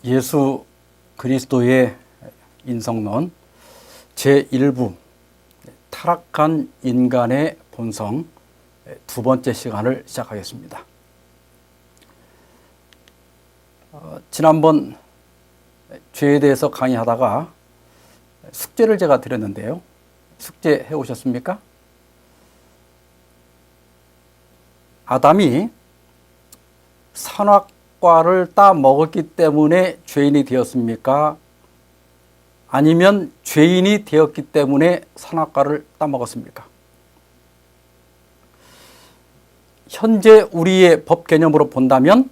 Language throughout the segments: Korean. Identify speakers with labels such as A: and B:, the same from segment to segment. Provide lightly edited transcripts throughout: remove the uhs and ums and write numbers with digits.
A: 예수 그리스도의 인성론 제1부 타락한 인간의 본성 두 번째 시간을 시작하겠습니다. 지난번 죄에 대해서 강의하다가 숙제를 제가 드렸는데요. 숙제 해오셨습니까? 아담이 선악과를 따 먹었기 때문에 죄인이 되었습니까? 아니면 죄인이 되었기 때문에 선악과를 따 먹었습니까? 현재 우리의 법 개념으로 본다면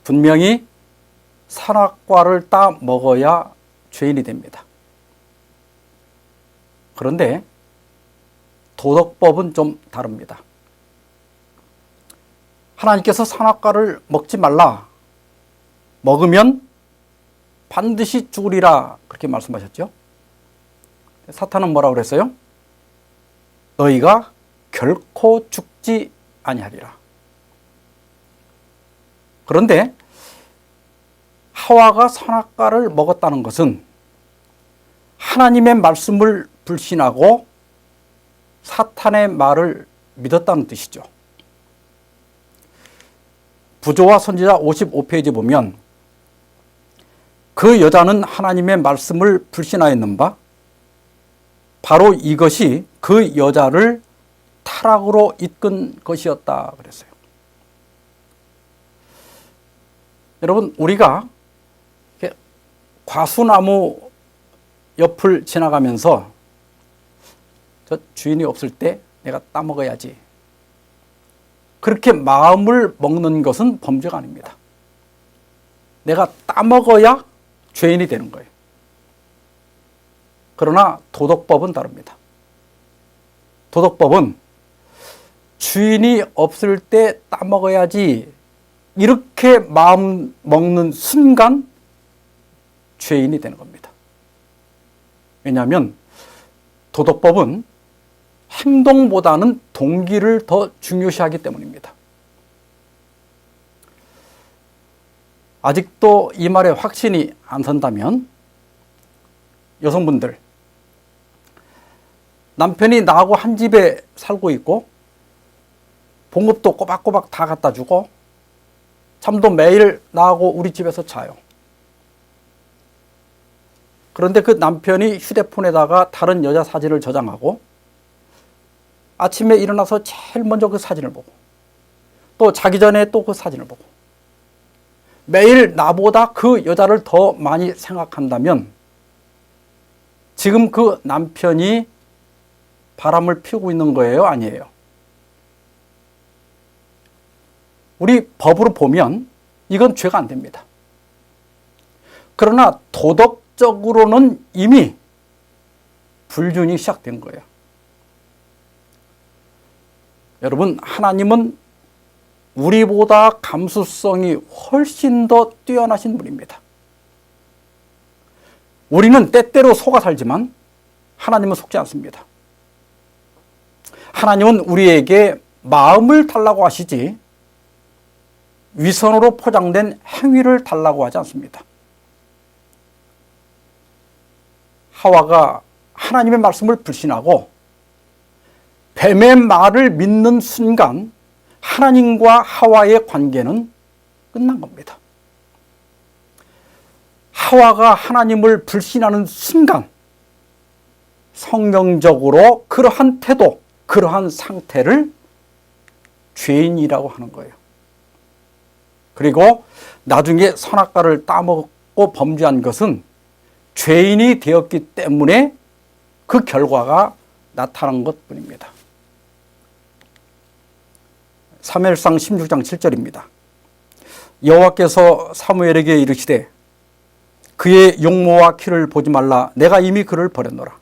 A: 분명히 선악과를 따 먹어야 죄인이 됩니다. 그런데 도덕법은 좀 다릅니다. 하나님께서 선악과를 먹지 말라, 먹으면 반드시 죽으리라 그렇게 말씀하셨죠. 사탄은 뭐라고 그랬어요? 너희가 결코 죽지 아니하리라. 그런데 하와가 선악과를 먹었다는 것은 하나님의 말씀을 불신하고 사탄의 말을 믿었다는 뜻이죠. 부조와 선지자 55페이지 보면 그 여자는 하나님의 말씀을 불신하였는 바 바로 이것이 그 여자를 타락으로 이끈 것이었다 그랬어요. 여러분, 우리가 과수나무 옆을 지나가면서 저 주인이 없을 때 내가 따먹어야지, 그렇게 마음을 먹는 것은 범죄가 아닙니다. 내가 따먹어야 죄인이 되는 거예요. 그러나 도덕법은 다릅니다. 도덕법은 주인이 없을 때 따먹어야지 이렇게 마음 먹는 순간 죄인이 되는 겁니다. 왜냐하면 도덕법은 행동보다는 동기를 더 중요시하기 때문입니다. 아직도 이 말에 확신이 안 선다면 여성분들, 남편이 나하고 한 집에 살고 있고 봉급도 꼬박꼬박 다 갖다 주고 잠도 매일 나하고 우리 집에서 자요. 그런데 그 남편이 휴대폰에다가 다른 여자 사진을 저장하고 아침에 일어나서 제일 먼저 그 사진을 보고 또 자기 전에 또 그 사진을 보고 매일 나보다 그 여자를 더 많이 생각한다면 지금 그 남편이 바람을 피우고 있는 거예요? 아니에요? 우리 법으로 보면 이건 죄가 안 됩니다. 그러나 도덕적으로는 이미 불륜이 시작된 거예요. 여러분, 하나님은 우리보다 감수성이 훨씬 더 뛰어나신 분입니다. 우리는 때때로 속아 살지만 하나님은 속지 않습니다. 하나님은 우리에게 마음을 달라고 하시지 위선으로 포장된 행위를 달라고 하지 않습니다. 하와가 하나님의 말씀을 불신하고 뱀의 말을 믿는 순간 하나님과 하와의 관계는 끝난 겁니다. 하와가 하나님을 불신하는 순간 성경적으로 그러한 태도, 그러한 상태를 죄인이라고 하는 거예요. 그리고 나중에 선악과를 따먹고 범죄한 것은 죄인이 되었기 때문에 그 결과가 나타난 것뿐입니다. 사무엘상 16장 7절입니다. 여호와께서 사무엘에게 이르시되 그의 용모와 키를 보지 말라. 내가 이미 그를 버렸노라.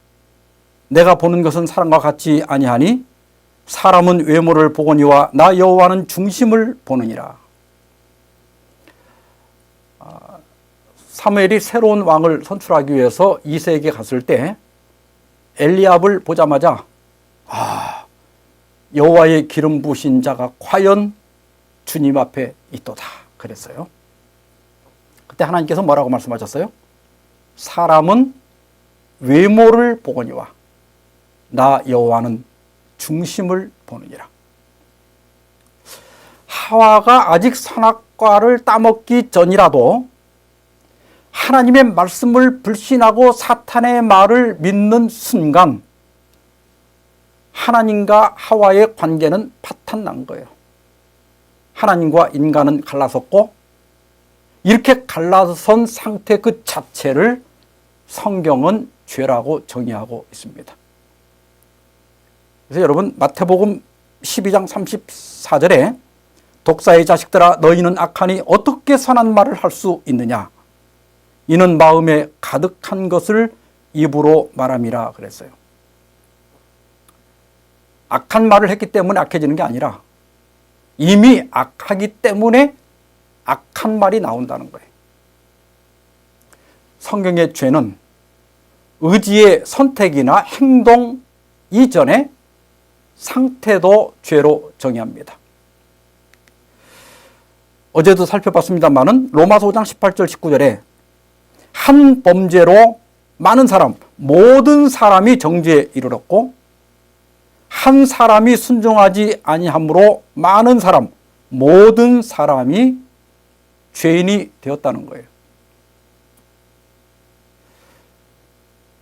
A: 내가 보는 것은 사람과 같지 아니하니 사람은 외모를 보거니와 나 여호와는 중심을 보느니라. 사무엘이 새로운 왕을 선출하기 위해서 이새에게 갔을 때 엘리압을 보자마자 여호와의 기름 부으신 자가 과연 주님 앞에 있도다 그랬어요. 그때 하나님께서 뭐라고 말씀하셨어요? 사람은 외모를 보거니와 나 여호와는 중심을 보느니라. 하와가 아직 선악과를 따먹기 전이라도 하나님의 말씀을 불신하고 사탄의 말을 믿는 순간 하나님과 하와의 관계는 파탄난 거예요. 하나님과 인간은 갈라섰고 이렇게 갈라선 상태 그 자체를 성경은 죄라고 정의하고 있습니다. 그래서 여러분 마태복음 12장 34절에 독사의 자식들아 너희는 악하니 어떻게 선한 말을 할 수 있느냐 이는 마음에 가득한 것을 입으로 말함이라 그랬어요. 악한 말을 했기 때문에 악해지는 게 아니라 이미 악하기 때문에 악한 말이 나온다는 거예요. 성경의 죄는 의지의 선택이나 행동 이전에 상태도 죄로 정의합니다. 어제도 살펴봤습니다마는 로마서 5장 18절 19절에 한 범죄로 많은 사람, 모든 사람이 정죄에 이르렀고 한 사람이 순종하지 아니함으로 많은 사람, 모든 사람이 죄인이 되었다는 거예요.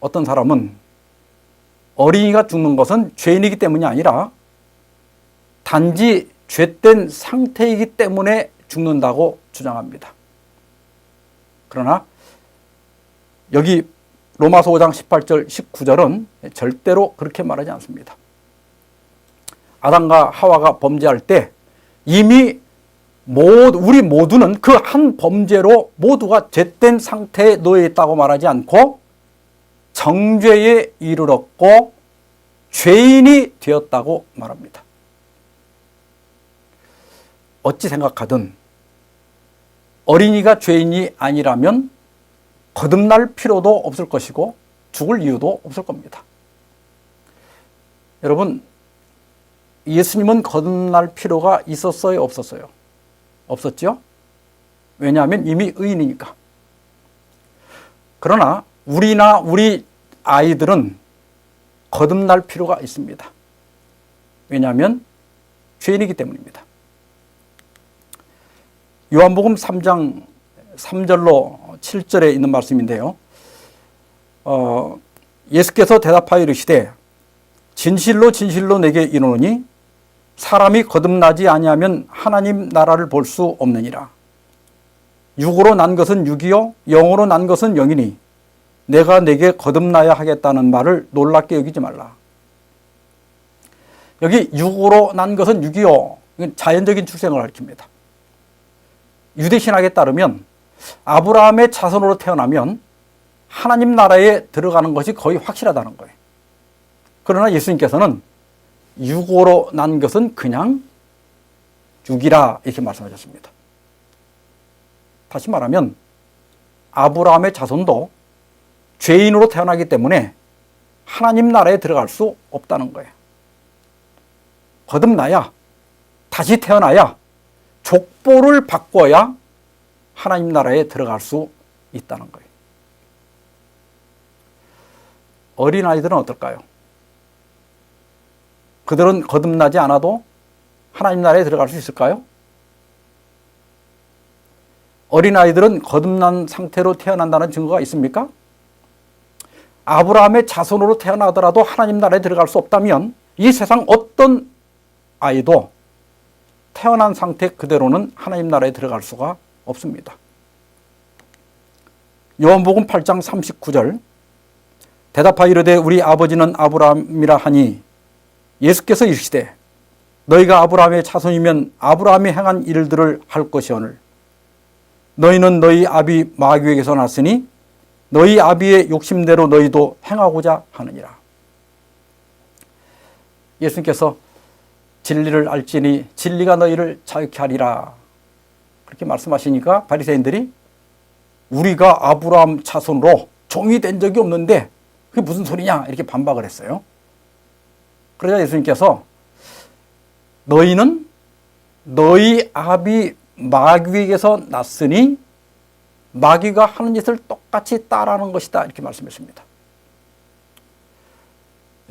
A: 어떤 사람은 어린이가 죽는 것은 죄인이기 때문이 아니라 단지 죄된 상태이기 때문에 죽는다고 주장합니다. 그러나 여기 로마서 5장 18절 19절은 절대로 그렇게 말하지 않습니다. 아담과 하와가 범죄할 때 이미 우리 모두는 그 한 범죄로 모두가 죄된 상태에 놓여 있다고 말하지 않고 정죄에 이르렀고 죄인이 되었다고 말합니다. 어찌 생각하든 어린이가 죄인이 아니라면 거듭날 필요도 없을 것이고 죽을 이유도 없을 겁니다. 여러분, 예수님은 거듭날 필요가 있었어요, 없었어요? 없었죠? 왜냐하면 이미 의인이니까. 그러나 우리나 우리 아이들은 거듭날 필요가 있습니다. 왜냐하면 죄인이기 때문입니다. 요한복음 3장 3절로 7절에 있는 말씀인데요. 예수께서 대답하여 이르시되 진실로 진실로 내게 이르노니 사람이 거듭나지 아니하면 하나님 나라를 볼 수 없느니라. 육으로 난 것은 육이요 영으로 난 것은 영이니 내가 내게 거듭나야 하겠다는 말을 놀랍게 여기지 말라. 여기 육으로 난 것은 육이요, 이건 자연적인 출생을 가리킵니다. 유대신학에 따르면 아브라함의 자손으로 태어나면 하나님 나라에 들어가는 것이 거의 확실하다는 거예요. 그러나 예수님께서는 육으로 난 것은 그냥 육이라 이렇게 말씀하셨습니다. 다시 말하면 아브라함의 자손도 죄인으로 태어나기 때문에 하나님 나라에 들어갈 수 없다는 거예요. 거듭나야, 다시 태어나야, 족보를 바꿔야 하나님 나라에 들어갈 수 있다는 거예요. 어린아이들은 어떨까요? 그들은 거듭나지 않아도 하나님 나라에 들어갈 수 있을까요? 어린아이들은 거듭난 상태로 태어난다는 증거가 있습니까? 아브라함의 자손으로 태어나더라도 하나님 나라에 들어갈 수 없다면 이 세상 어떤 아이도 태어난 상태 그대로는 하나님 나라에 들어갈 수가 없습니다. 요한복음 8장 39절 대답하여 이르되 우리 아버지는 아브라함이라 하니 예수께서 이르시되 너희가 아브라함의 자손이면 아브라함이 행한 일들을 할 것이오늘 너희는 너희 아비 마귀에게서 났으니 너희 아비의 욕심대로 너희도 행하고자 하느니라. 예수님께서 진리를 알지니 진리가 너희를 자유케 하리라 그렇게 말씀하시니까 바리새인들이 우리가 아브라함 자손으로 종이 된 적이 없는데 그게 무슨 소리냐 이렇게 반박을 했어요. 그러자 예수님께서 너희는 너희 아비 마귀에게서 났으니 마귀가 하는 짓을 똑같이 따라하는 것이다. 이렇게 말씀했습니다.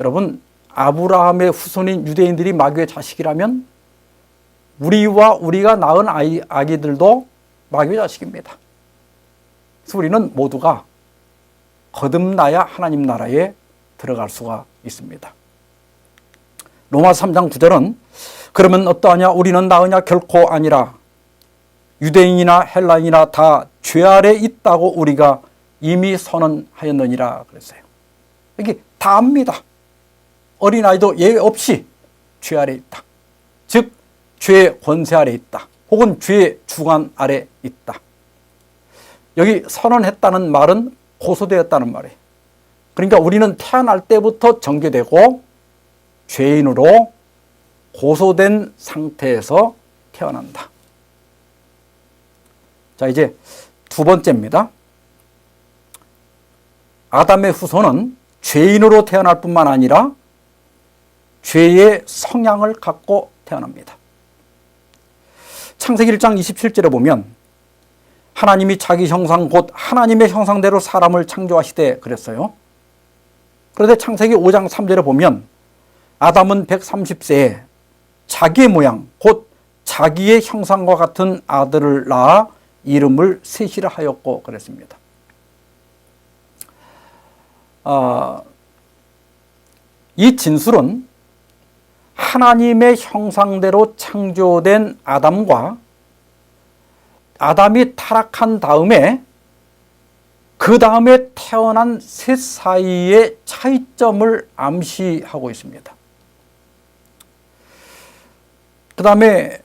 A: 여러분, 아브라함의 후손인 유대인들이 마귀의 자식이라면 우리가 낳은 아기들도 마귀의 자식입니다. 그래서 우리는 모두가 거듭나야 하나님 나라에 들어갈 수가 있습니다. 로마서 3장 9절은 그러면 어떠하냐? 우리는 나으냐? 결코 아니라 유대인이나 헬라인이나 다 죄 아래 있다고 우리가 이미 선언하였느니라 그랬어요. 여기 다 압니다. 어린아이도 예외 없이 죄 아래 있다. 즉 죄의 권세 아래 있다. 혹은 죄의 주관 아래 있다. 여기 선언했다는 말은 고소되었다는 말이에요. 그러니까 우리는 태어날 때부터 정죄되고 죄인으로 고소된 상태에서 태어난다. 자, 이제 두 번째입니다. 아담의 후손은 죄인으로 태어날 뿐만 아니라 죄의 성향을 갖고 태어납니다. 창세기 1장 27절에 보면 하나님이 자기 형상 곧 하나님의 형상대로 사람을 창조하시되 그랬어요. 그런데 창세기 5장 3절에 보면 아담은 130세에 자기의 모양 곧 자기의 형상과 같은 아들을 낳아 이름을 셋이라 하였고 그랬습니다. 이 진술은 하나님의 형상대로 창조된 아담과 아담이 타락한 다음에 그 다음에 태어난 셋 사이의 차이점을 암시하고 있습니다. 그 다음에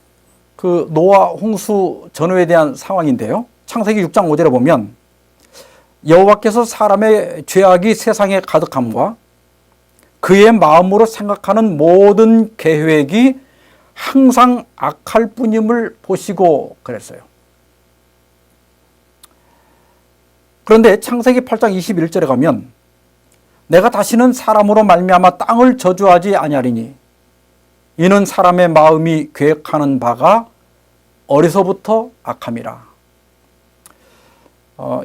A: 그 노아 홍수 전후에 대한 상황인데요. 창세기 6장 5절에 보면 여호와께서 사람의 죄악이 세상에 가득함과 그의 마음으로 생각하는 모든 계획이 항상 악할 뿐임을 보시고 그랬어요. 그런데 창세기 8장 21절에 가면 내가 다시는 사람으로 말미암아 땅을 저주하지 아니하리니 이는 사람의 마음이 계획하는 바가 어려서부터 악함이라.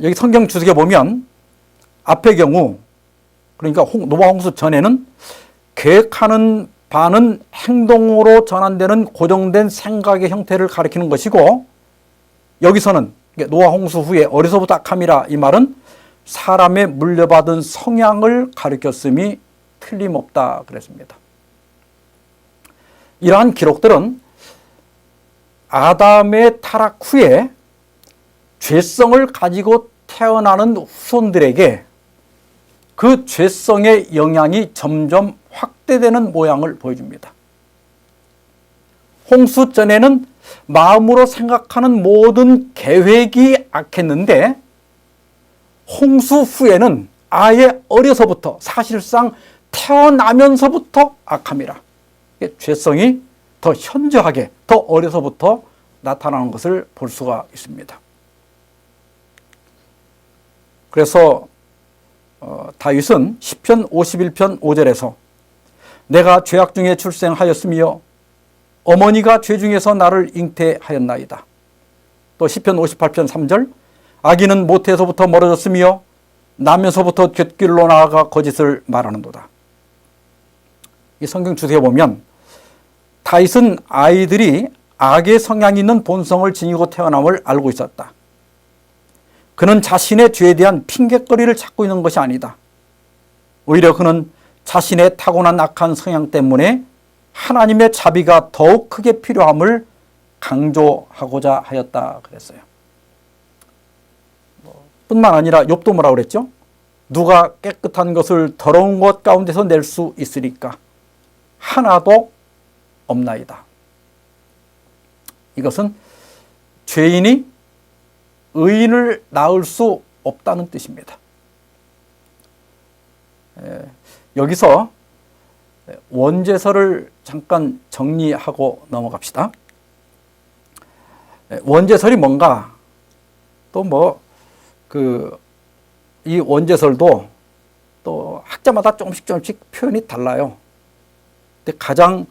A: 여기 성경 주석에 보면 앞의 경우 그러니까 노아 홍수 전에는 계획하는 바는 행동으로 전환되는 고정된 생각의 형태를 가리키는 것이고 여기서는 노아 홍수 후에 어려서부터 악함이라 이 말은 사람의 물려받은 성향을 가리켰음이 틀림없다 그랬습니다. 이러한 기록들은 아담의 타락 후에 죄성을 가지고 태어나는 후손들에게 그 죄성의 영향이 점점 확대되는 모양을 보여줍니다. 홍수 전에는 마음으로 생각하는 모든 계획이 악했는데 홍수 후에는 아예 어려서부터 사실상 태어나면서부터 악함이라. 죄성이 더 현저하게 더 어려서부터 나타나는 것을 볼 수가 있습니다. 그래서 다윗은 시편 51편 5절에서 내가 죄악 중에 출생하였으며 어머니가 죄 중에서 나를 잉태하였나이다. 또 시편 58편 3절 악인은 모태에서부터 멀어졌으며 나면서부터 곁길로 나아가 거짓을 말하는도다. 이 성경 주석에 보면 다윗은 아이들이 악의 성향이 있는 본성을 지니고 태어남을 알고 있었다. 그는 자신의 죄에 대한 핑곗거리를 찾고 있는 것이 아니다. 오히려 그는 자신의 타고난 악한 성향 때문에 하나님의 자비가 더욱 크게 필요함을 강조하고자 하였다 그랬어요. 뿐만 아니라 욥도 뭐라고 그랬죠? 누가 깨끗한 것을 더러운 것 가운데서 낼 수 있으리까? 하나도 없나이다. 이것은 죄인이 의인을 낳을 수 없다는 뜻입니다. 여기서 원죄설을 잠깐 정리하고 넘어갑시다. 원죄설이 뭔가 또 이 원죄설도 또 학자마다 조금씩 표현이 달라요. 근데 가장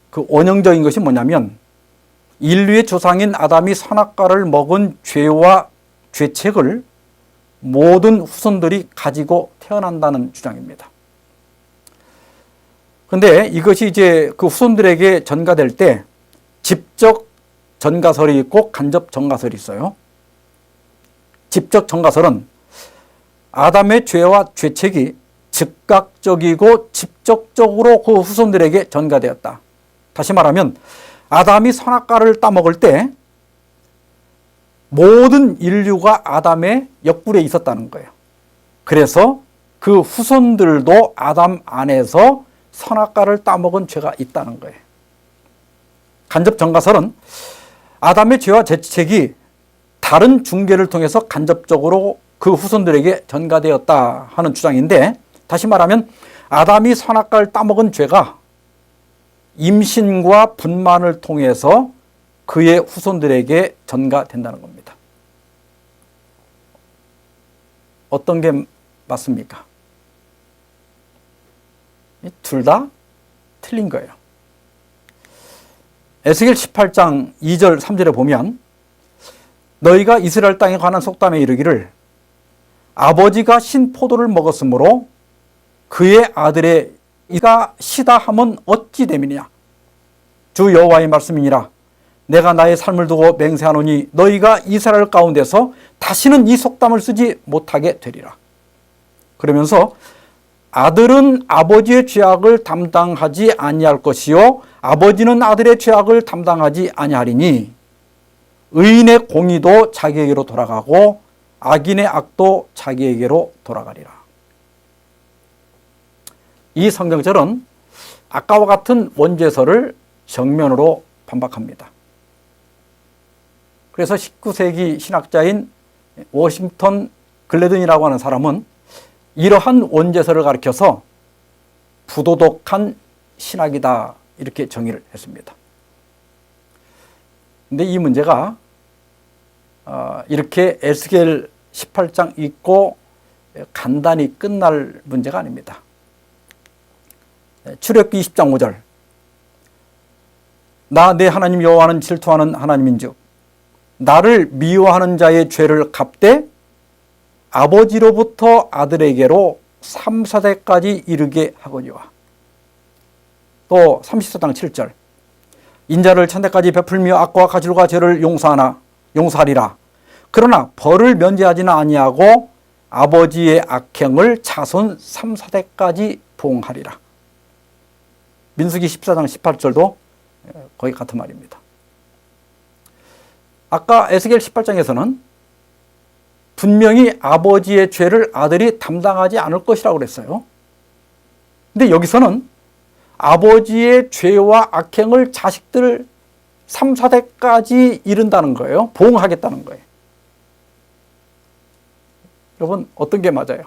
A: 그 원형적인 것이 뭐냐면 인류의 조상인 아담이 선악과를 먹은 죄책을 모든 후손들이 가지고 태어난다는 주장입니다. 그런데 이것이 이제 그 후손들에게 전가될 때 직접 전가설이 있고 간접 전가설이 있어요. 직접 전가설은 아담의 죄와 죄책이 즉각적이고 직접적으로 그 후손들에게 전가되었다. 다시 말하면 아담이 선악과를 따먹을 때 모든 인류가 아담의 옆구리에 있었다는 거예요. 그래서 그 후손들도 아담 안에서 선악과를 따먹은 죄가 있다는 거예요. 간접 전가설은 아담의 죄와 죄책이 다른 중개를 통해서 간접적으로 그 후손들에게 전가되었다 하는 주장인데, 다시 말하면 아담이 선악과를 따먹은 죄가 임신과 분만을 통해서 그의 후손들에게 전가된다는 겁니다. 어떤 게 맞습니까? 둘 다 틀린 거예요. 에스겔 18장 2절 3절에 보면 너희가 이스라엘 땅에 관한 속담에 이르기를 아버지가 신 포도를 먹었으므로 그의 아들의 이가 시다 함은 어찌 됨이냐. 주 여호와의 말씀이니라. 내가 나의 삶을 두고 맹세하노니 너희가 이스라엘 가운데서 다시는 이 속담을 쓰지 못하게 되리라. 그러면서 아들은 아버지의 죄악을 담당하지 아니할 것이요 아버지는 아들의 죄악을 담당하지 아니하리니 의인의 공의도 자기에게로 돌아가고 악인의 악도 자기에게로 돌아가리라. 이 성경절은 아까와 같은 원죄설을 정면으로 반박합니다. 그래서 19세기 신학자인 워싱턴 글래든이라고 하는 사람은 이러한 원죄설을 가리켜서 부도덕한 신학이다 이렇게 정의를 했습니다. 근데 이 문제가 이렇게 에스겔 18장 읽고 간단히 끝날 문제가 아닙니다. 출애굽기 20장 5절 나 내 하나님 여호와는 질투하는 하나님인즉 나를 미워하는 자의 죄를 갚되 아버지로부터 아들에게로 3, 4대까지 이르게 하거니와. 또 34장 7절 인자를 천대까지 베풀며 악과 가질과 죄를 용서하리라. 그러나 벌을 면제하지는 아니하고 아버지의 악행을 자손 3, 4대까지 보응하리라. 민수기 14장 18절도 거의 같은 말입니다. 아까 에스겔 18장에서는 분명히 아버지의 죄를 아들이 담당하지 않을 것이라고 그랬어요. 근데 여기서는 아버지의 죄와 악행을 자식들 3, 4대까지 이른다는 거예요. 보응하겠다는 거예요. 여러분 어떤 게 맞아요?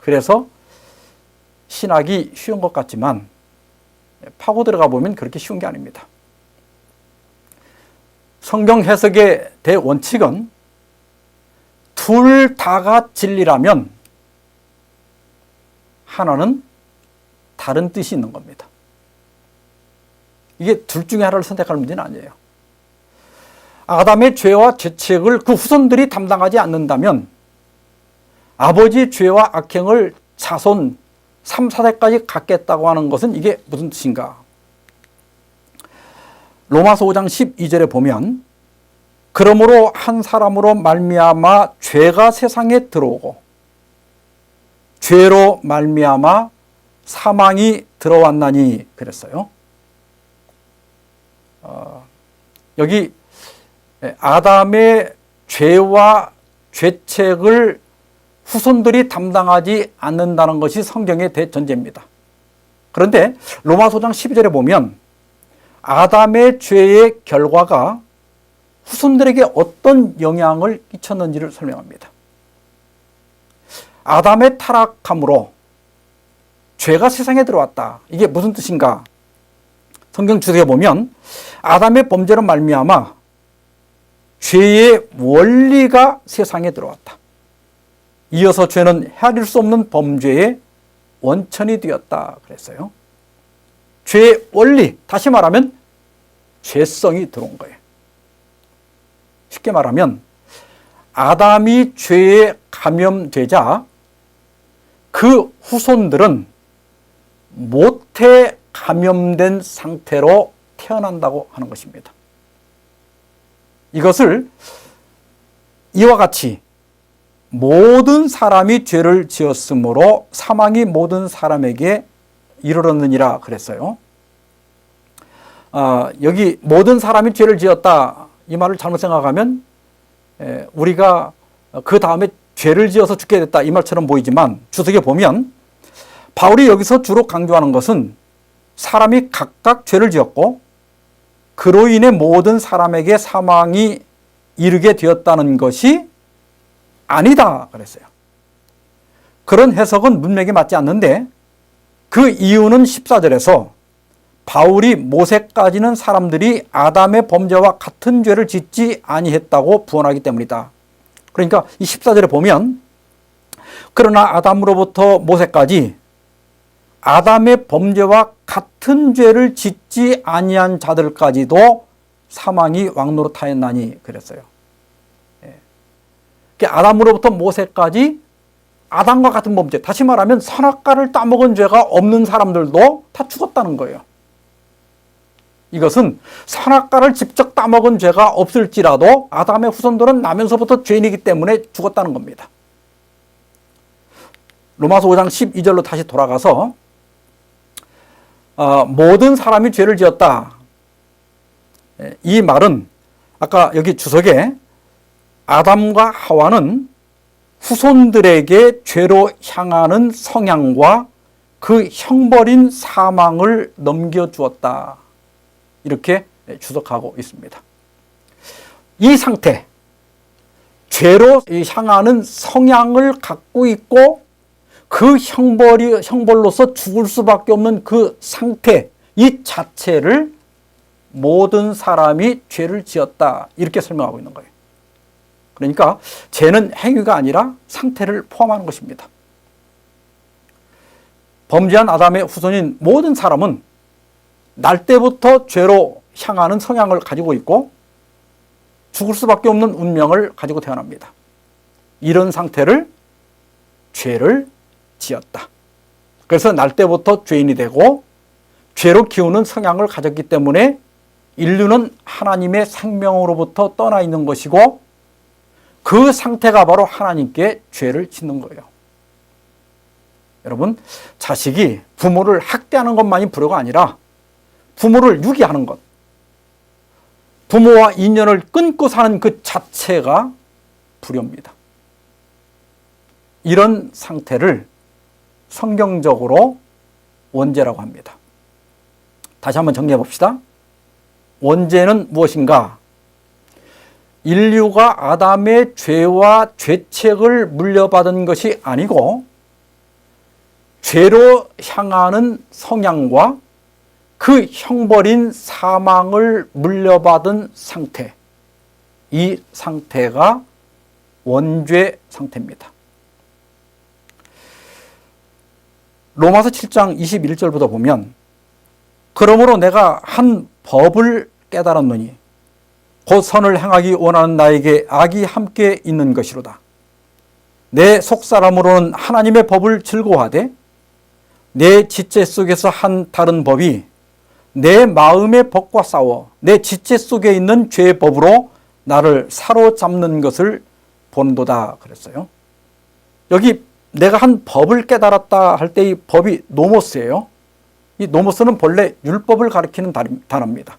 A: 그래서 신학이 쉬운 것 같지만 파고 들어가 보면 그렇게 쉬운 게 아닙니다. 성경 해석의 대원칙은 둘 다가 진리라면 하나는 다른 뜻이 있는 겁니다. 이게 둘 중에 하나를 선택할 문제는 아니에요. 아담의 죄와 죄책을 그 후손들이 담당하지 않는다면 아버지의 죄와 악행을 자손 3, 4대까지 갖겠다고 하는 것은 이게 무슨 뜻인가? 로마서 5장 12절에 보면 그러므로 한 사람으로 말미암아 죄가 세상에 들어오고 죄로 말미암아 사망이 들어왔나니 그랬어요. 여기 아담의 죄와 죄책을 후손들이 담당하지 않는다는 것이 성경의 대전제입니다. 그런데 로마서 5장 12절에 보면 아담의 죄의 결과가 후손들에게 어떤 영향을 끼쳤는지를 설명합니다. 아담의 타락함으로 죄가 세상에 들어왔다. 이게 무슨 뜻인가? 성경 주석에 보면 아담의 범죄로 말미암아 죄의 원리가 세상에 들어왔다. 이어서 죄는 헤아릴 수 없는 범죄의 원천이 되었다 그랬어요. 죄의 원리, 다시 말하면 죄성이 들어온 거예요. 쉽게 말하면 아담이 죄에 감염되자 그 후손들은 모태 감염된 상태로 태어난다고 하는 것입니다. 이것을 이와 같이 모든 사람이 죄를 지었으므로 사망이 모든 사람에게 이르렀느니라 그랬어요. 여기 모든 사람이 죄를 지었다 이 말을 잘못 생각하면 우리가 그 다음에 죄를 지어서 죽게 됐다 이 말처럼 보이지만 주석에 보면 바울이 여기서 주로 강조하는 것은 사람이 각각 죄를 지었고 그로 인해 모든 사람에게 사망이 이르게 되었다는 것이 아니다 그랬어요. 그런 해석은 문맥에 맞지 않는데 그 이유는 14절에서 바울이 모세까지는 사람들이 아담의 범죄와 같은 죄를 짓지 아니했다고 부언하기 때문이다. 그러니까 이 14절에 보면 그러나 아담으로부터 모세까지 아담의 범죄와 같은 죄를 짓지 아니한 자들까지도 사망이 왕노릇하였나니 그랬어요. 아담으로부터 모세까지 아담과 같은 범죄, 다시 말하면 선악과를 따먹은 죄가 없는 사람들도 다 죽었다는 거예요. 이것은 선악과를 직접 따먹은 죄가 없을지라도 아담의 후손들은 나면서부터 죄인이기 때문에 죽었다는 겁니다. 로마서 5장 12절로 다시 돌아가서 모든 사람이 죄를 지었다. 이 말은 아까 여기 주석에 아담과 하와는 후손들에게 죄로 향하는 성향과 그 형벌인 사망을 넘겨주었다. 이렇게 주석하고 있습니다. 이 상태, 죄로 향하는 성향을 갖고 있고 그 형벌로서 죽을 수밖에 없는 그 상태, 이 자체를 모든 사람이 죄를 지었다. 이렇게 설명하고 있는 거예요. 그러니까 죄는 행위가 아니라 상태를 포함하는 것입니다. 범죄한 아담의 후손인 모든 사람은 날 때부터 죄로 향하는 성향을 가지고 있고 죽을 수밖에 없는 운명을 가지고 태어납니다. 이런 상태를 죄를 지었다. 그래서 날 때부터 죄인이 되고 죄로 기우는 성향을 가졌기 때문에 인류는 하나님의 생명으로부터 떠나 있는 것이고 그 상태가 바로 하나님께 죄를 짓는 거예요. 여러분, 자식이 부모를 학대하는 것만이 불효가 아니라 부모를 유기하는 것, 부모와 인연을 끊고 사는 그 자체가 불효입니다. 이런 상태를 성경적으로 원죄라고 합니다. 다시 한번 정리해 봅시다. 원죄는 무엇인가? 인류가 아담의 죄와 죄책을 물려받은 것이 아니고 죄로 향하는 성향과 그 형벌인 사망을 물려받은 상태, 이 상태가 원죄 상태입니다. 로마서 7장 21절부터 보면 그러므로 내가 한 법을 깨달았노니 곧 선을 행하기 원하는 나에게 악이 함께 있는 것이로다. 내 속사람으로는 하나님의 법을 즐거워하되 내 지체 속에서 한 다른 법이 내 마음의 법과 싸워 내 지체 속에 있는 죄의 법으로 나를 사로잡는 것을 본도다 그랬어요. 여기 내가 한 법을 깨달았다 할 때 이 법이 노모스예요. 이 노모스는 본래 율법을 가리키는 단어입니다.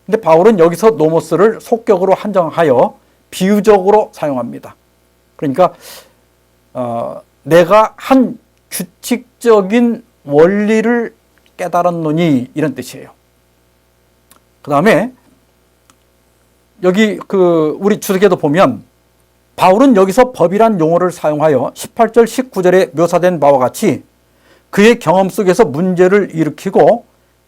A: 근데 바울은 여기서 노모스를 속격으로 한정하여 비유적으로 사용합니다. 그러니까 내가 한 규칙적인 원리를 깨달았노니 이런 뜻이에요. 그 다음에 여기 우리 주석에도 보면 바울은 여기서 법이란 용어를 사용하여 18절 19절에 묘사된 바와 같이 그의 경험 속에서 문제를 일으키고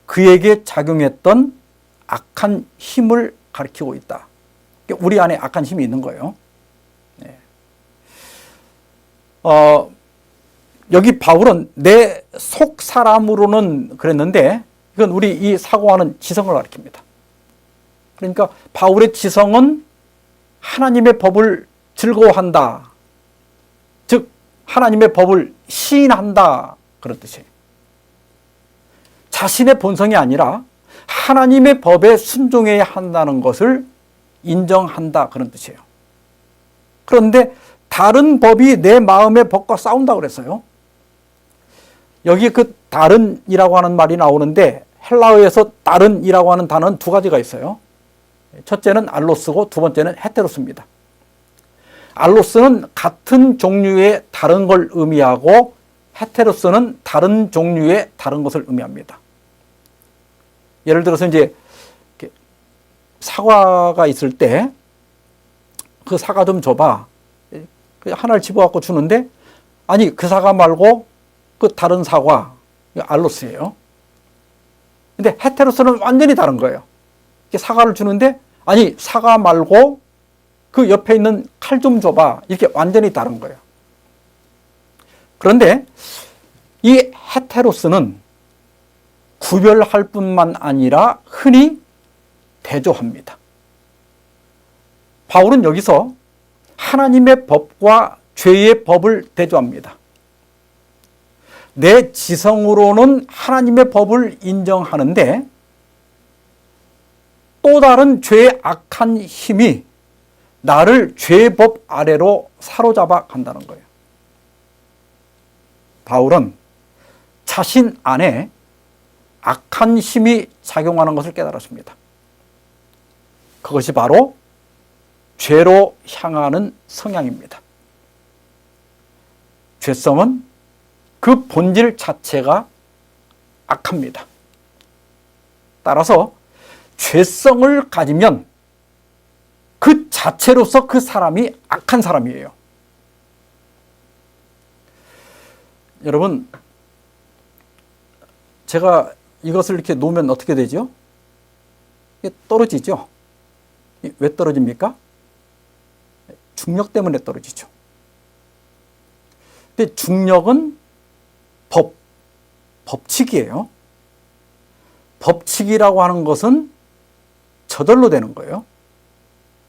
A: 그에게 작용했던 악한 힘을 가리키고 있다. 우리 안에 악한 힘이 있는 거예요. 네. 여기 바울은 내 속 사람으로는 그랬는데 이건 우리 이 사고하는 지성을 가리킵니다. 그러니까 바울의 지성은 하나님의 법을 즐거워한다. 즉 하나님의 법을 시인한다. 그런 뜻이에요. 자신의 본성이 아니라 하나님의 법에 순종해야 한다는 것을 인정한다. 그런 뜻이에요. 그런데 다른 법이 내 마음의 법과 싸운다고 그랬어요. 여기 그 다른이라고 하는 말이 나오는데 헬라어에서 다른이라고 하는 단어는 두 가지가 있어요. 첫째는 알로스고 두 번째는 헤테로스입니다. 알로스는 같은 종류의 다른 걸 의미하고 헤테로스는 다른 종류의 다른 것을 의미합니다. 예를 들어서 이제 사과가 있을 때 그 사과 좀 줘봐. 하나를 집어갖고 주는데 아니 그 사과 말고 그 다른 사과, 알로스예요. 근데 헤테로스는 완전히 다른 거예요. 사과를 주는데 아니 사과 말고 그 옆에 있는 칼 좀 줘봐. 이렇게 완전히 다른 거예요. 그런데 이 헤테로스는 구별할 뿐만 아니라 흔히 대조합니다. 바울은 여기서 하나님의 법과 죄의 법을 대조합니다. 내 지성으로는 하나님의 법을 인정하는데 또 다른 죄의 악한 힘이 나를 죄의 법 아래로 사로잡아 간다는 거예요. 바울은 자신 안에 악한 힘이 작용하는 것을 깨달았습니다. 그것이 바로 죄로 향하는 성향입니다. 죄성은 그 본질 자체가 악합니다. 따라서 죄성을 가지면 그 자체로서 그 사람이 악한 사람이에요. 여러분, 제가 이것을 이렇게 놓으면 어떻게 되죠? 이게 떨어지죠? 왜 떨어집니까? 중력 때문에 떨어지죠. 근데 중력은 법칙이에요. 법칙이라고 하는 것은 저절로 되는 거예요.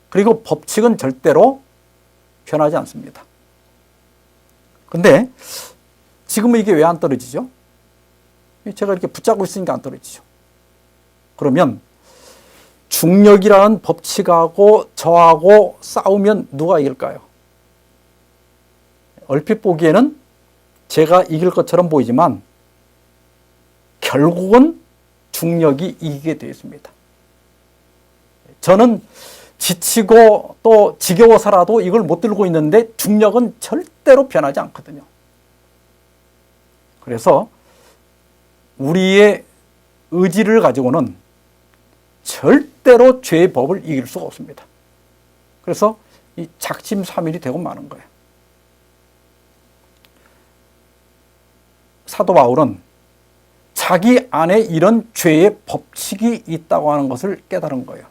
A: 그리고 법칙은 절대로 변하지 않습니다. 근데 지금은 이게 왜 안 떨어지죠? 제가 이렇게 붙잡고 있으니까 안 떨어지죠. 그러면 중력이라는 법칙하고 저하고 싸우면 누가 이길까요? 얼핏 보기에는 제가 이길 것처럼 보이지만 결국은 중력이 이기게 되어 있습니다. 저는 지치고 또 지겨워서라도 이걸 못 들고 있는데 중력은 절대로 변하지 않거든요. 그래서 우리의 의지를 가지고는 절대로 죄의 법을 이길 수가 없습니다. 그래서 이 작심삼일이 되고 마는 거예요. 사도 바울은 자기 안에 이런 죄의 법칙이 있다고 하는 것을 깨달은 거예요.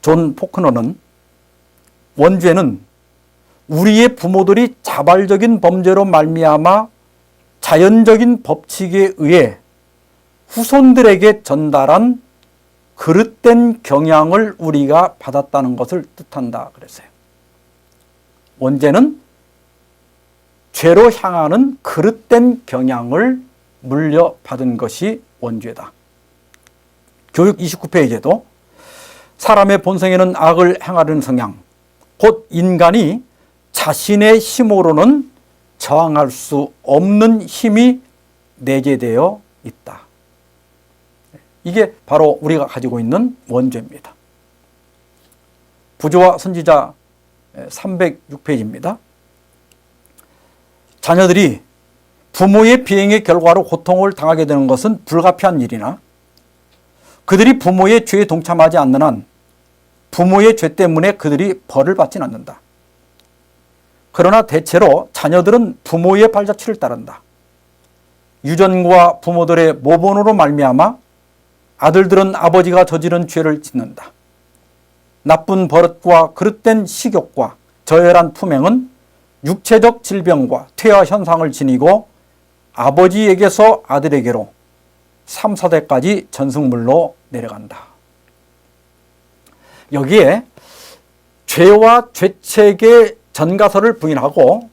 A: 존 포크너는 원죄는 우리의 부모들이 자발적인 범죄로 말미암아 자연적인 법칙에 의해 후손들에게 전달한 그릇된 경향을 우리가 받았다는 것을 뜻한다 그랬어요. 원죄는 죄로 향하는 그릇된 경향을 물려받은 것이 원죄다. 교육 29페이지에도 사람의 본성에는 악을 행하려는 성향, 곧 인간이 자신의 힘으로는 저항할 수 없는 힘이 내재되어 있다. 이게 바로 우리가 가지고 있는 원죄입니다. 부조와 선지자 306페이지입니다. 자녀들이 부모의 비행의 결과로 고통을 당하게 되는 것은 불가피한 일이나 그들이 부모의 죄에 동참하지 않는 한 부모의 죄 때문에 그들이 벌을 받지는 않는다. 그러나 대체로 자녀들은 부모의 발자취를 따른다. 유전과 부모들의 모본으로 말미암아 아들들은 아버지가 저지른 죄를 짓는다. 나쁜 버릇과 그릇된 식욕과 저열한 품행은 육체적 질병과 퇴화 현상을 지니고 아버지에게서 아들에게로 3, 4대까지 전승물로 내려간다. 여기에 죄와 죄책의 전가서를 부인하고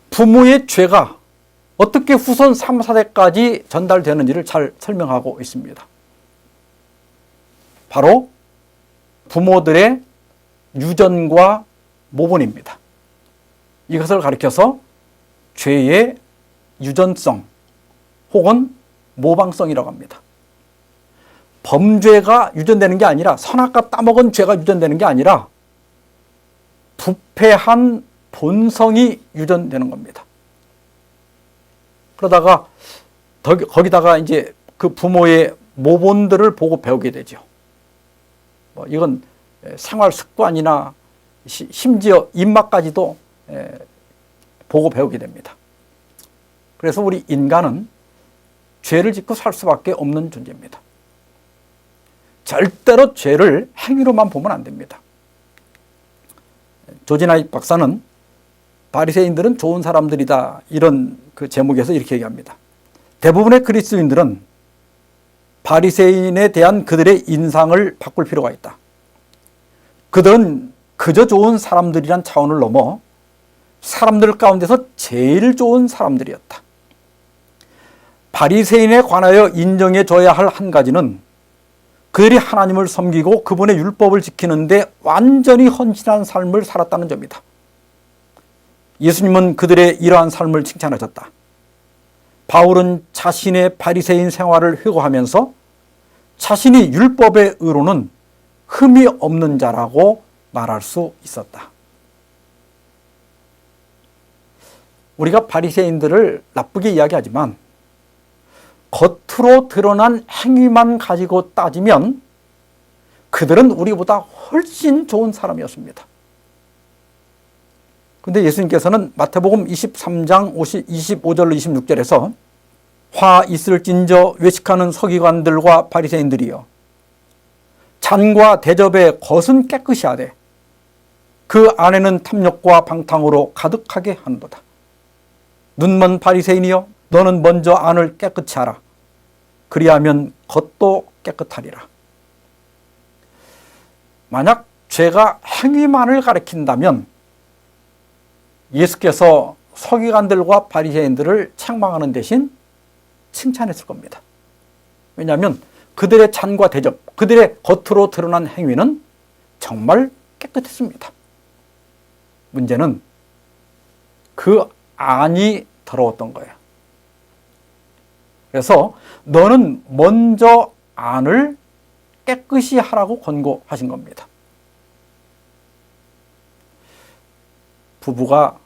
A: 부모의 죄가 어떻게 후손 3, 4대까지 전달되는지를 잘 설명하고 있습니다. 바로 부모들의 유전과 모본입니다. 이것을 가리켜서 죄의 유전성 혹은 모방성이라고 합니다. 범죄가 유전되는 게 아니라, 선악과 따먹은 죄가 유전되는 게 아니라 부패한 본성이 유전되는 겁니다. 그러다가 거기다가 이제 그 부모의 모본들을 보고 배우게 되죠. 이건 생활 습관이나 심지어 입맛까지도 보고 배우게 됩니다. 그래서 우리 인간은 죄를 짓고 살 수밖에 없는 존재입니다. 절대로 죄를 행위로만 보면 안 됩니다. 조지나이 박사는 바리새인들은 좋은 사람들이다, 이런 그 제목에서 이렇게 얘기합니다. 대부분의 그리스도인들은 바리새인에 대한 그들의 인상을 바꿀 필요가 있다. 그들은 그저 좋은 사람들이란 차원을 넘어 사람들 가운데서 제일 좋은 사람들이었다. 바리새인에 관하여 인정해 줘야 할 한 가지는 그들이 하나님을 섬기고 그분의 율법을 지키는데 완전히 헌신한 삶을 살았다는 점이다. 예수님은 그들의 이러한 삶을 칭찬하셨다. 바울은 자신의 바리새인 생활을 회고하면서 자신이 율법의 의로는 흠이 없는 자라고 말할 수 있었다. 우리가 바리새인들을 나쁘게 이야기하지만 겉으로 드러난 행위만 가지고 따지면 그들은 우리보다 훨씬 좋은 사람이었습니다. 그런데 예수님께서는 마태복음 23장 25절로 26절에서 화 있을진저 외식하는 서기관들과 바리새인들이여, 잔과 대접의 겉은 깨끗이 하되 그 안에는 탐욕과 방탕으로 가득하게 한도다. 눈먼 바리새인이여, 너는 먼저 안을 깨끗이 하라. 그리하면 겉도 깨끗하리라. 만약 죄가 행위만을 가리킨다면 예수께서 서기관들과 바리새인들을 책망하는 대신 칭찬했을 겁니다. 왜냐하면 그들의 잔과 대접, 그들의 겉으로 드러난 행위는 정말 깨끗했습니다. 문제는 그 안이 더러웠던 거예요. 그래서 너는 먼저 안을 깨끗이 하라고 권고하신 겁니다. 부부가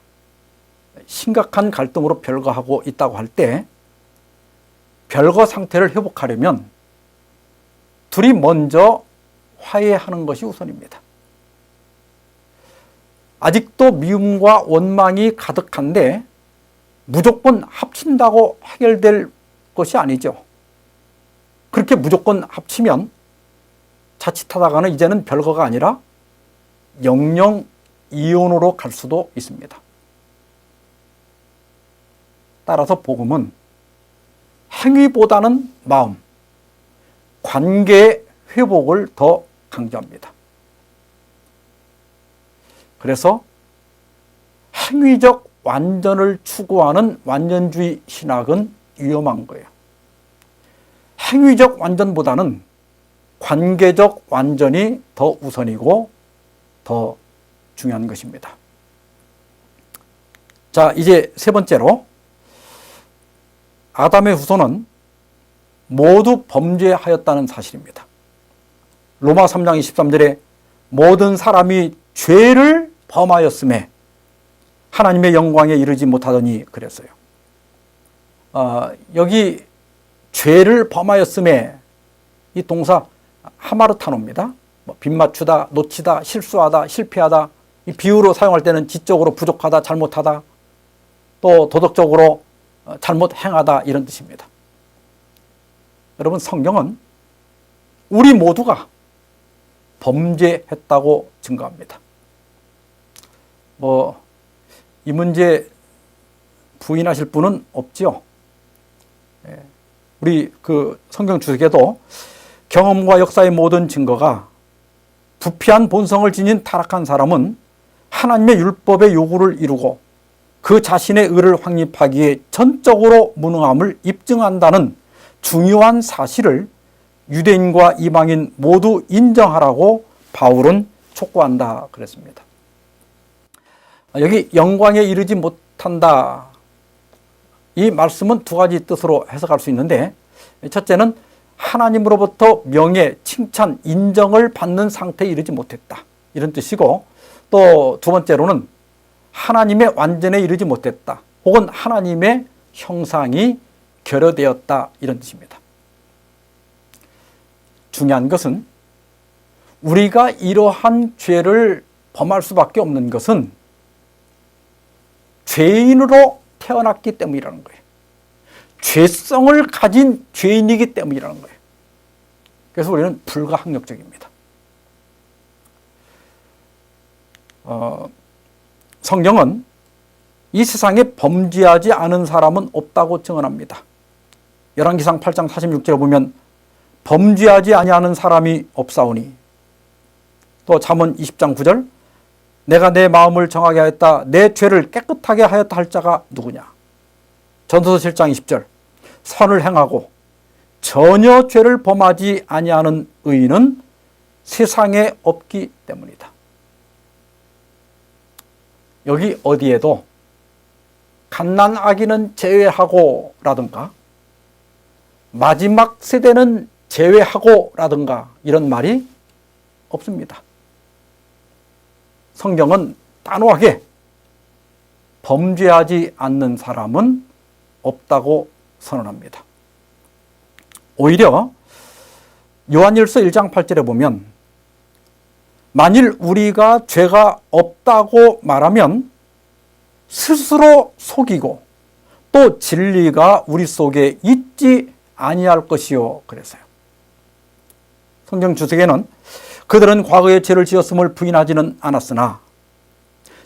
A: 심각한 갈등으로 별거하고 있다고 할 때 별거 상태를 회복하려면 둘이 먼저 화해하는 것이 우선입니다. 아직도 미움과 원망이 가득한데 무조건 합친다고 해결될 것이 아니죠. 그렇게 무조건 합치면 자칫하다가는 이제는 별거가 아니라 영영 이혼으로 갈 수도 있습니다. 따라서 복음은 행위보다는 마음, 관계의 회복을 더 강조합니다. 그래서 행위적 완전을 추구하는 완전주의 신학은 위험한 거예요. 행위적 완전보다는 관계적 완전이 더 우선이고 더 중요한 것입니다. 자, 이제 세 번째로, 아담의 후손은 모두 범죄하였다는 사실입니다. 로마 3장 23절에 모든 사람이 죄를 범하였음에 하나님의 영광에 이르지 못하더니 그랬어요. 여기 죄를 범하였음에, 이 동사 하마르타노입니다. 빗 맞추다, 놓치다, 실수하다, 실패하다, 이 비유로 사용할 때는 지적으로 부족하다, 잘못하다, 또 도덕적으로 잘못 행하다, 이런 뜻입니다. 여러분, 성경은 우리 모두가 범죄했다고 증거합니다. 이 문제 부인하실 분은 없죠. 우리 그 성경 주석에도 경험과 역사의 모든 증거가 부패한 본성을 지닌 타락한 사람은 하나님의 율법의 요구를 이루고 그 자신의 의를 확립하기에 전적으로 무능함을 입증한다는 중요한 사실을 유대인과 이방인 모두 인정하라고 바울은 촉구한다 그랬습니다. 여기 영광에 이르지 못한다. 이 말씀은 두 가지 뜻으로 해석할 수 있는데, 첫째는 하나님으로부터 명예, 칭찬, 인정을 받는 상태에 이르지 못했다, 이런 뜻이고, 또 두 번째로는 하나님의 완전에 이르지 못했다, 혹은 하나님의 형상이 결여되었다, 이런 뜻입니다. 중요한 것은 우리가 이러한 죄를 범할 수밖에 없는 것은 죄인으로 태어났기 때문이라는 거예요. 죄성을 가진 죄인이기 때문이라는 거예요. 그래서 우리는 불가항력적입니다. 성경은 이 세상에 범죄하지 않은 사람은 없다고 증언합니다. 열왕기상 8장 46절에 보면 범죄하지 아니하는 사람이 없사오니, 또 잠언 20장 9절 내가 내 마음을 정하게 하였다, 내 죄를 깨끗하게 하였다 할 자가 누구냐. 전도서 7장 20절 선을 행하고 전혀 죄를 범하지 아니하는 의인은 세상에 없기 때문이다. 여기 어디에도 갓난 아기는 제외하고 라든가 마지막 세대는 제외하고 라든가 이런 말이 없습니다. 성경은 단호하게 범죄하지 않는 사람은 없다고 선언합니다. 오히려 요한일서 1장 8절에 보면 만일 우리가 죄가 없다고 말하면 스스로 속이고 또 진리가 우리 속에 있지 아니할 것이요 그래서요. 성경 주석에는 그들은 과거에 죄를 지었음을 부인하지는 않았으나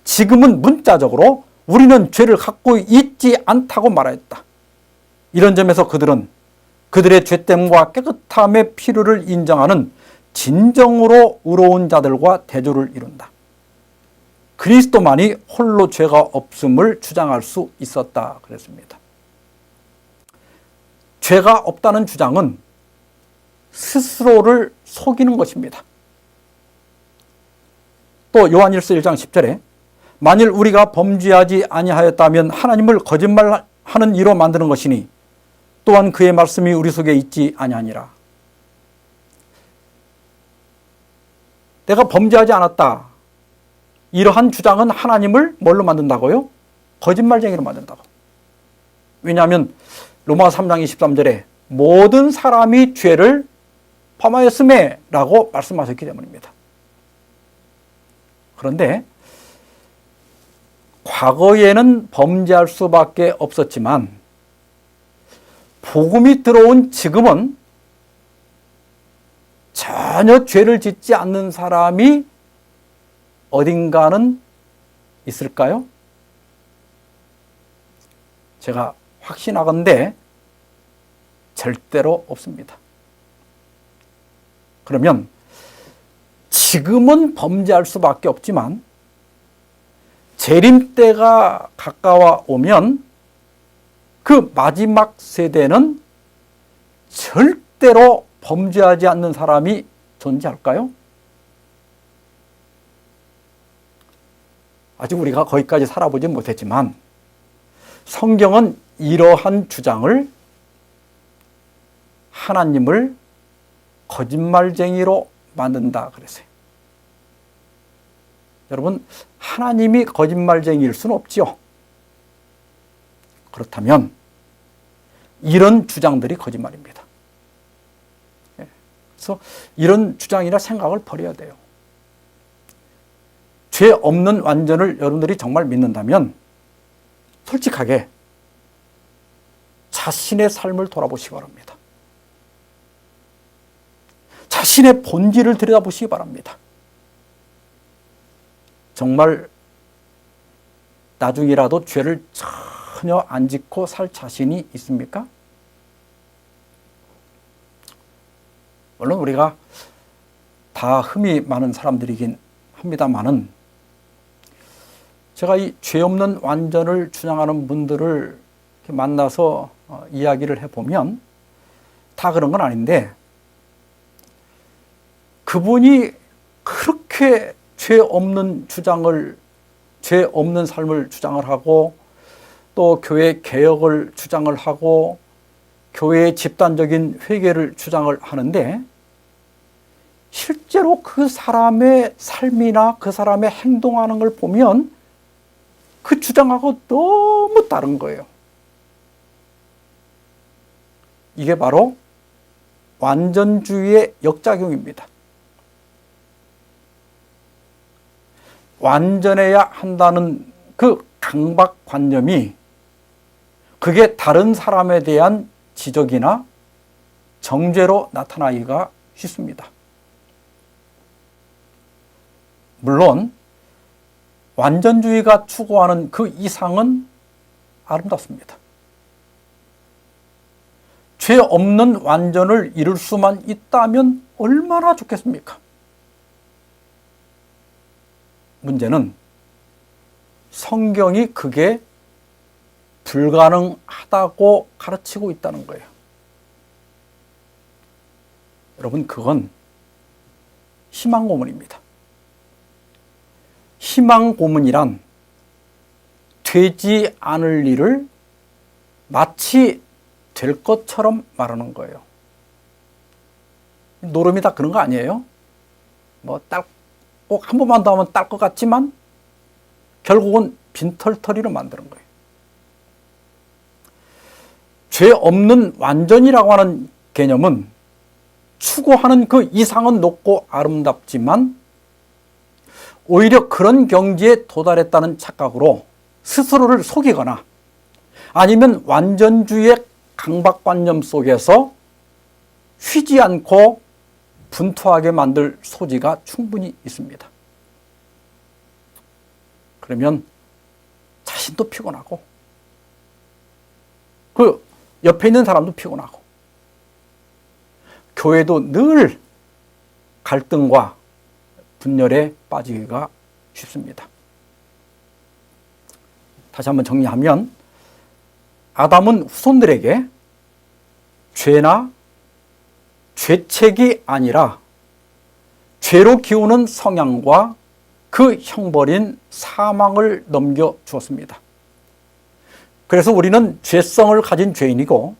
A: 지금은 문자적으로 우리는 죄를 갖고 있지 않다고 말하였다. 이런 점에서 그들은 그들의 죄됨과 깨끗함의 필요를 인정하는 진정으로 의로운 자들과 대조를 이룬다. 그리스도만이 홀로 죄가 없음을 주장할 수 있었다 그랬습니다. 죄가 없다는 주장은 스스로를 속이는 것입니다. 또 요한일서 1장 10절에 만일 우리가 범죄하지 아니하였다면 하나님을 거짓말하는 이로 만드는 것이니 또한 그의 말씀이 우리 속에 있지 아니하니라. 내가 범죄하지 않았다, 이러한 주장은 하나님을 뭘로 만든다고요? 거짓말쟁이로 만든다고. 왜냐하면 로마서 3장 23절에 모든 사람이 죄를 범하였음에 라고 말씀하셨기 때문입니다. 그런데 과거에는 범죄할 수밖에 없었지만 복음이 들어온 지금은 전혀 죄를 짓지 않는 사람이 어딘가는 있을까요? 제가 확신하건대 절대로 없습니다. 그러면 지금은 범죄할 수밖에 없지만 재림 때가 가까워 오면 그 마지막 세대는 절대로 범죄하지 않는 사람이 존재할까요? 아직 우리가 거기까지 살아보지 못했지만 성경은 이러한 주장을 하나님을 거짓말쟁이로 만든다 그랬어요. 여러분, 하나님이 거짓말쟁이일 수는 없지요. 그렇다면 이런 주장들이 거짓말입니다. 그래서 이런 주장이나 생각을 버려야 돼요. 죄 없는 완전을 여러분들이 정말 믿는다면 솔직하게 자신의 삶을 돌아보시기 바랍니다. 자신의 본질을 들여다보시기 바랍니다. 정말 나중이라도 죄를 전혀 안 짓고 살 자신이 있습니까? 물론 우리가 다 흠이 많은 사람들이긴 합니다만은 제가 이 죄 없는 완전을 주장하는 분들을 이렇게 만나서 이야기를 해보면 다 그런 건 아닌데 그분이 그렇게 죄 없는 삶을 주장을 하고 또 교회 개혁을 주장을 하고 교회의 집단적인 회개를 주장을 하는데 실제로 그 사람의 삶이나 그 사람의 행동하는 걸 보면 그 주장하고 너무 다른 거예요. 이게 바로 완전주의의 역작용입니다. 완전해야 한다는 그 강박관념이 그게 다른 사람에 대한 지적이나 정죄로 나타나기가 쉽습니다. 물론 완전주의가 추구하는 그 이상은 아름답습니다. 죄 없는 완전을 이룰 수만 있다면 얼마나 좋겠습니까? 문제는 성경이 그게 불가능하다고 가르치고 있다는 거예요. 여러분, 그건 희망고문입니다. 희망고문이란 되지 않을 일을 마치 될 것처럼 말하는 거예요. 노름이 다 그런 거 아니에요? 꼭 한 번만 더 하면 딸 것 같지만 결국은 빈털터리로 만드는 거예요. 죄 없는 완전이라고 하는 개념은 추구하는 그 이상은 높고 아름답지만 오히려 그런 경지에 도달했다는 착각으로 스스로를 속이거나 아니면 완전주의의 강박관념 속에서 쉬지 않고 분투하게 만들 소지가 충분히 있습니다. 그러면 자신도 피곤하고 그 옆에 있는 사람도 피곤하고 교회도 늘 갈등과 분열에 빠지기가 쉽습니다. 다시 한번 정리하면 아담은 후손들에게 죄나 죄책이 아니라 죄로 기우는 성향과 그 형벌인 사망을 넘겨주었습니다. 그래서 우리는 죄성을 가진 죄인이고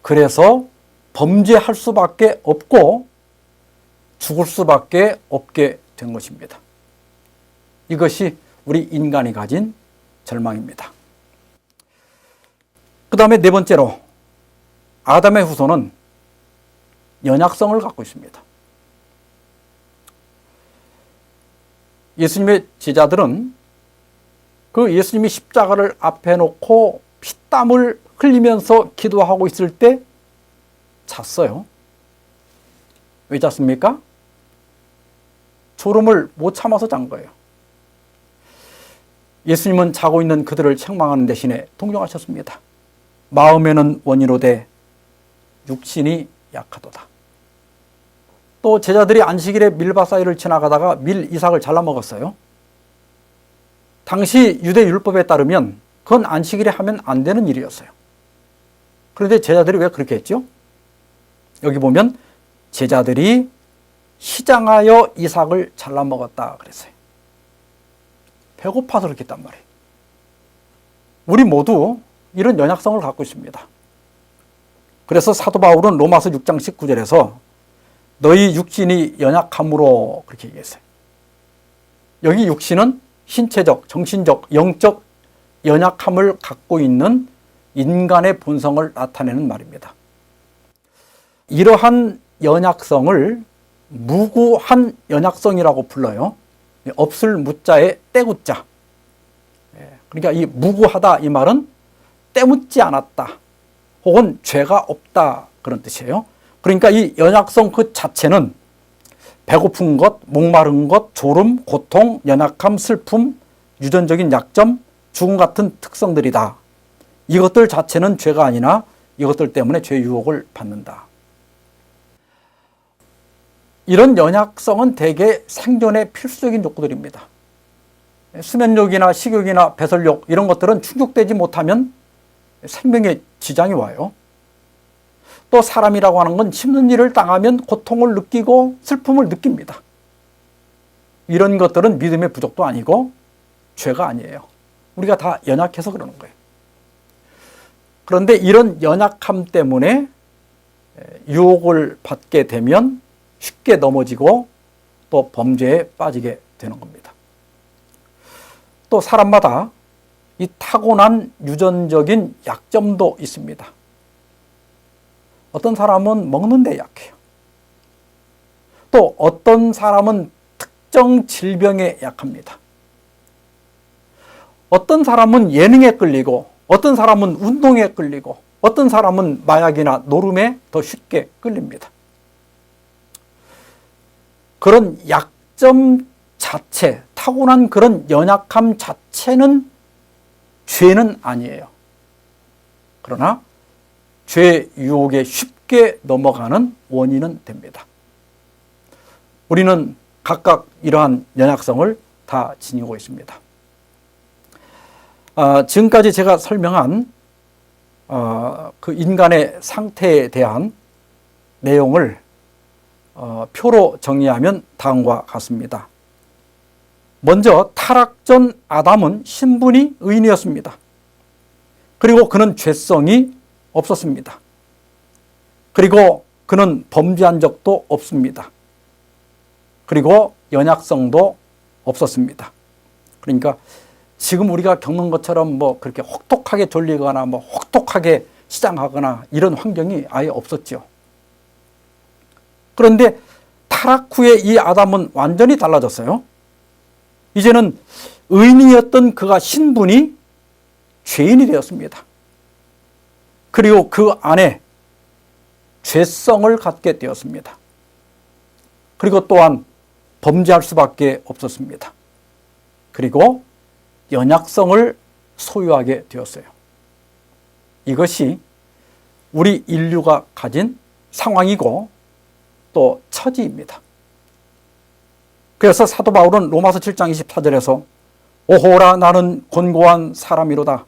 A: 그래서 범죄할 수밖에 없고 죽을 수밖에 없게 된 것입니다. 이것이 우리 인간이 가진 절망입니다. 그 다음에 네 번째로 아담의 후손은 연약성을 갖고 있습니다. 예수님의 제자들은 그 예수님이 십자가를 앞에 놓고 피땀을 흘리면서 기도하고 있을 때 잤어요. 왜 잤습니까? 졸음을 못 참아서 잔 거예요. 예수님은 자고 있는 그들을 책망하는 대신에 동정하셨습니다. 마음에는 원이로되 육신이 약하도다. 또 제자들이 안식일에 밀밭 사이를 지나가다가 밀 이삭을 잘라 먹었어요. 당시 유대 율법에 따르면 그건 안식일에 하면 안 되는 일이었어요. 그런데 제자들이 왜 그렇게 했죠? 여기 보면 제자들이 시장하여 이삭을 잘라 먹었다 그랬어요. 배고파서 그렇게 했단 말이에요. 우리 모두 이런 연약성을 갖고 있습니다. 그래서 사도 바울은 로마서 6장 19절에서 너희 육신이 연약함으로 그렇게 얘기했어요. 여기 육신은 신체적, 정신적, 영적 연약함을 갖고 있는 인간의 본성을 나타내는 말입니다. 이러한 연약성을 무구한 연약성이라고 불러요. 없을 무자에 때묻자. 그러니까 이 무구하다 이 말은 때묻지 않았다. 혹은 죄가 없다 그런 뜻이에요. 그러니까 이 연약성 그 자체는 배고픈 것, 목마른 것, 졸음, 고통, 연약함, 슬픔, 유전적인 약점, 죽음 같은 특성들이다. 이것들 자체는 죄가 아니나 이것들 때문에 죄 유혹을 받는다. 이런 연약성은 대개 생존의 필수적인 욕구들입니다. 수면욕이나 식욕이나 배설욕 이런 것들은 충족되지 못하면 생명에 지장이 와요. 또 사람이라고 하는 건 힘든 일을 당하면 고통을 느끼고 슬픔을 느낍니다. 이런 것들은 믿음의 부족도 아니고 죄가 아니에요. 우리가 다 연약해서 그러는 거예요. 그런데 이런 연약함 때문에 유혹을 받게 되면 쉽게 넘어지고 또 범죄에 빠지게 되는 겁니다. 또 사람마다 이 타고난 유전적인 약점도 있습니다. 어떤 사람은 먹는 데 약해요. 또 어떤 사람은 특정 질병에 약합니다. 어떤 사람은 예능에 끌리고 어떤 사람은 운동에 끌리고 어떤 사람은 마약이나 노름에 더 쉽게 끌립니다. 그런 약점 자체, 타고난 그런 연약함 자체는 죄는 아니에요. 그러나 죄 유혹에 쉽게 넘어가는 원인은 됩니다. 우리는 각각 이러한 연약성을 다 지니고 있습니다. 지금까지 제가 설명한 그 인간의 상태에 대한 내용을 표로 정리하면 다음과 같습니다. 먼저 타락 전 아담은 신분이 의인이었습니다. 그리고 그는 죄성이 없었습니다. 그리고 그는 범죄한 적도 없습니다. 그리고 연약성도 없었습니다. 그러니까 지금 우리가 겪는 것처럼 뭐 그렇게 혹독하게 졸리거나 뭐 혹독하게 시장하거나 이런 환경이 아예 없었죠. 그런데 타락 후에 이 아담은 완전히 달라졌어요. 이제는 의인이었던 그가 신분이 죄인이 되었습니다. 그리고 그 안에 죄성을 갖게 되었습니다. 그리고 또한 범죄할 수밖에 없었습니다. 그리고 연약성을 소유하게 되었어요. 이것이 우리 인류가 가진 상황이고 또 처지입니다. 그래서 사도 바울은 로마서 7장 24절에서 오호라 나는 곤고한 사람이로다.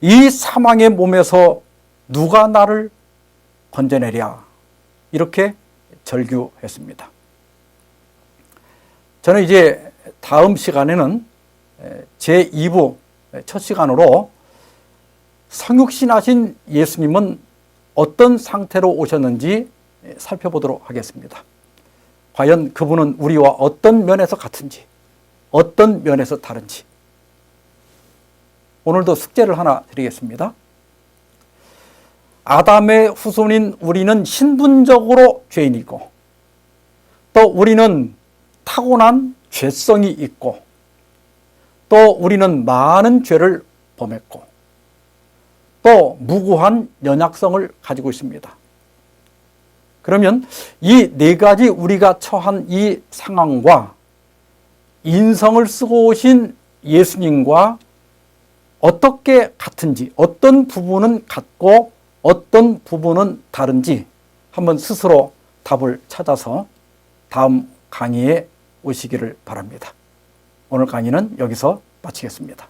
A: 이 사망의 몸에서 누가 나를 건져내랴. 이렇게 절규했습니다. 저는 이제 다음 시간에는 제2부 첫 시간으로 성육신하신 예수님은 어떤 상태로 오셨는지 살펴보도록 하겠습니다. 과연 그분은 우리와 어떤 면에서 같은지, 어떤 면에서 다른지. 오늘도 숙제를 하나 드리겠습니다. 아담의 후손인 우리는 신분적으로 죄인이고, 또 우리는 타고난 죄성이 있고, 또 우리는 많은 죄를 범했고, 또 무고한 연약성을 가지고 있습니다. 그러면 이 네 가지 우리가 처한 이 상황과 인성을 쓰고 오신 예수님과 어떻게 같은지, 어떤 부분은 같고 어떤 부분은 다른지 한번 스스로 답을 찾아서 다음 강의에 오시기를 바랍니다. 오늘 강의는 여기서 마치겠습니다.